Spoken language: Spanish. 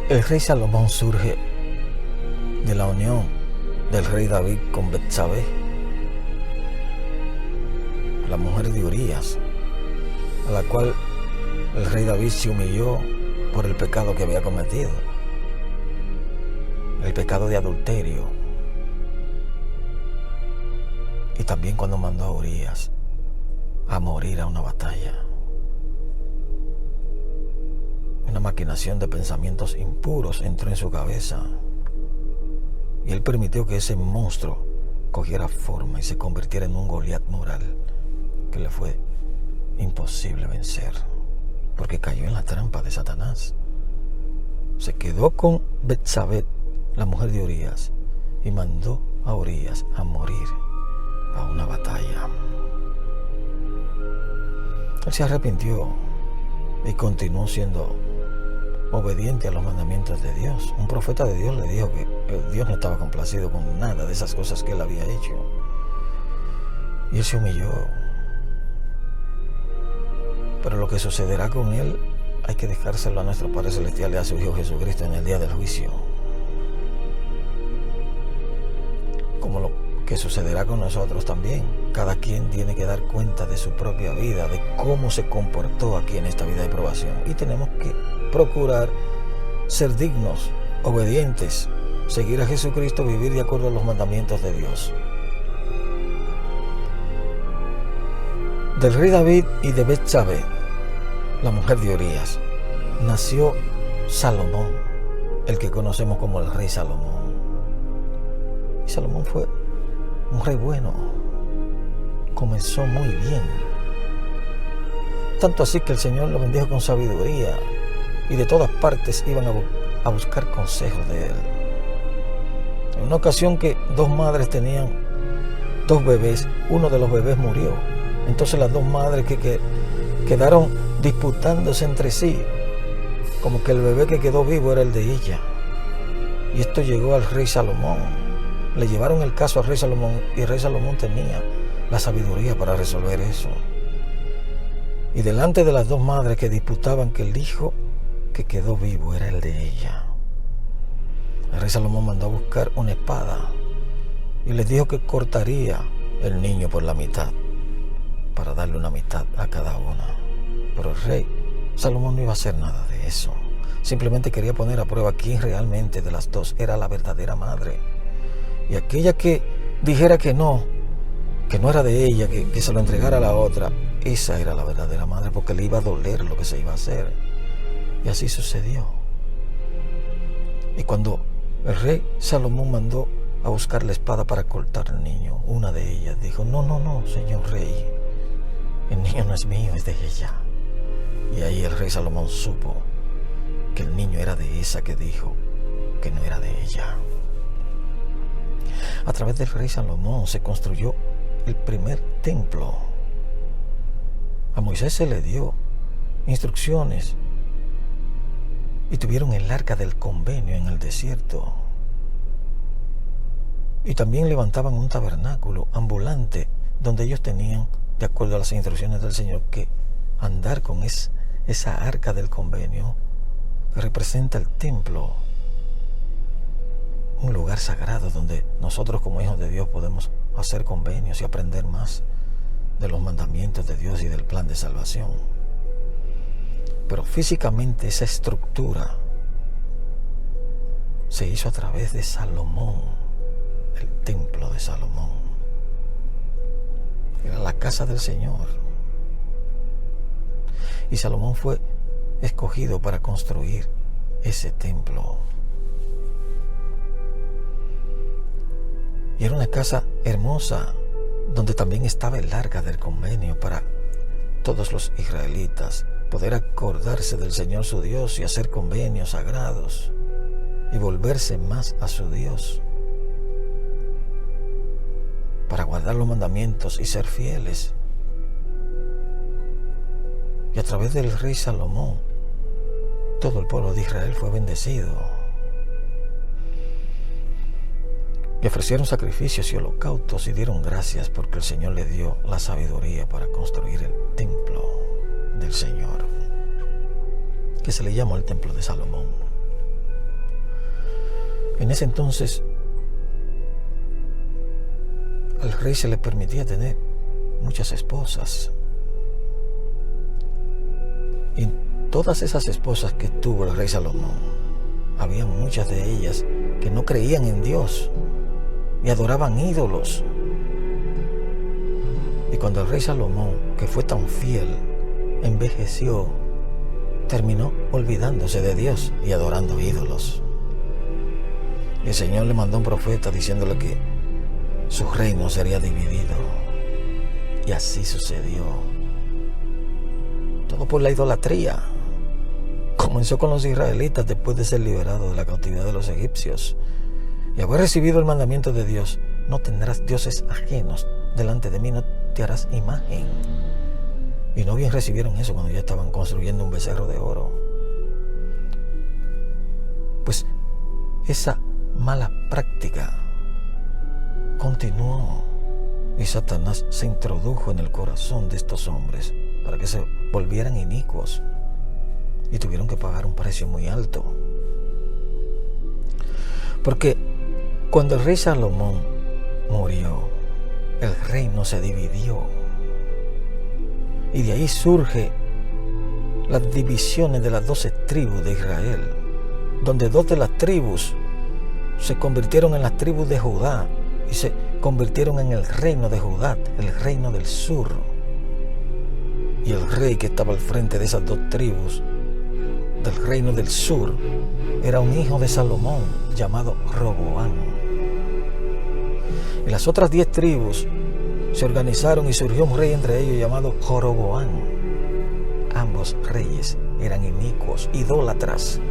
El rey Salomón surge de la unión del rey David con Betsabé, la mujer de Urías, a la cual el rey David se humilló por el pecado que había cometido, el pecado de adulterio, y también cuando mandó a Urías a morir a una batalla. Una maquinación de pensamientos impuros entró en su cabeza y él permitió que ese monstruo cogiera forma y se convirtiera en un Goliat moral que le fue imposible vencer, porque cayó en la trampa de Satanás. Se quedó con Betsabé, la mujer de Urías, y mandó a Urías a morir a una batalla. Él se arrepintió y continuó siendo obediente a los mandamientos de Dios. Un profeta de Dios le dijo que Dios no estaba complacido con nada de esas cosas que él había hecho. Y él se humilló. Pero lo que sucederá con él hay que dejárselo a nuestro Padre Celestial y a su Hijo Jesucristo en el día del juicio. Como lo que sucederá con nosotros también. Cada quien tiene que dar cuenta de su propia vida, de cómo se comportó aquí en esta vida de probación. Y tenemos que procurar ser dignos, obedientes, seguir a Jesucristo, vivir de acuerdo a los mandamientos de Dios. Del rey David y de Betsabé, la mujer de Urías, nació Salomón, el que conocemos como el rey Salomón. Y Salomón fue un rey bueno, comenzó muy bien, tanto así que el Señor lo bendijo con sabiduría y de todas partes iban a buscar consejos de él. En una ocasión que dos madres tenían dos bebés, uno de los bebés murió. Entonces las dos madres que quedaron disputándose entre sí, como que el bebé que quedó vivo era el de ella. Y esto llegó al rey Salomón. Le llevaron el caso al rey Salomón y el rey Salomón tenía la sabiduría para resolver eso. Y delante de las dos madres que disputaban, que el hijo que quedó vivo era el de ella, el rey Salomón mandó a buscar una espada y les dijo que cortaría el niño por la mitad para darle una mitad a cada una. Pero el rey Salomón no iba a hacer nada de eso. Simplemente quería poner a prueba quién realmente de las dos era la verdadera madre. Y aquella que dijera que no era de ella, que se lo entregara a la otra, esa era la verdadera madre, porque le iba a doler lo que se iba a hacer. Y así sucedió. Y cuando el rey Salomón mandó a buscar la espada para cortar al niño, una de ellas dijo: no, señor rey, el niño no es mío, es de ella. Y ahí el rey Salomón supo que el niño era de esa que dijo que no era de ella. A través del rey Salomón se construyó el primer templo. A Moisés se le dio instrucciones y tuvieron el arca del convenio en el desierto. Y también levantaban un tabernáculo ambulante donde ellos tenían, de acuerdo a las instrucciones del Señor, que andar con esa arca del convenio que representa el templo, un lugar sagrado donde nosotros como hijos de Dios podemos hacer convenios y aprender más de los mandamientos de Dios y del plan de salvación. Pero físicamente esa estructura se hizo a través de Salomón, el templo de Salomón. Era la casa del Señor. Y Salomón fue escogido para construir ese templo. Y era una casa hermosa, donde también estaba el arca del convenio para todos los israelitas poder acordarse del Señor su Dios y hacer convenios sagrados y volverse más a su Dios, para guardar los mandamientos y ser fieles. Y a través del rey Salomón, todo el pueblo de Israel fue bendecido. Y ofrecieron sacrificios y holocaustos y dieron gracias porque el Señor le dio la sabiduría para construir el templo del Señor, que se le llamó el templo de Salomón. En ese entonces, al rey se le permitía tener muchas esposas. Y todas esas esposas que tuvo el rey Salomón, había muchas de ellas que no creían en Dios y adoraban ídolos. Y cuando el rey Salomón, que fue tan fiel, envejeció, terminó olvidándose de Dios y adorando ídolos. Y el Señor le mandó un profeta diciéndole que su reino sería dividido. Y así sucedió. Todo por la idolatría. Comenzó con los israelitas después de ser liberados de la cautividad de los egipcios y haber recibido el mandamiento de Dios: no tendrás dioses ajenos delante de mí, no te harás imagen. Y no bien recibieron eso cuando ya estaban construyendo un becerro de oro. Pues esa mala práctica continuó y Satanás se introdujo en el corazón de estos hombres para que se volvieran inicuos y tuvieron que pagar un precio muy alto. Porque cuando el rey Salomón murió, el reino se dividió. Y de ahí surge las divisiones de las 12 tribus de Israel, donde 2 de las tribus se convirtieron en las tribus de Judá y se convirtieron en el reino de Judá, el reino del sur. Y el rey que estaba al frente de esas 2 tribus del reino del sur era un hijo de Salomón llamado Roboam. Y las otras 10 tribus se organizaron y surgió un rey entre ellos llamado Joroboam. Ambos reyes eran inicuos, idólatras,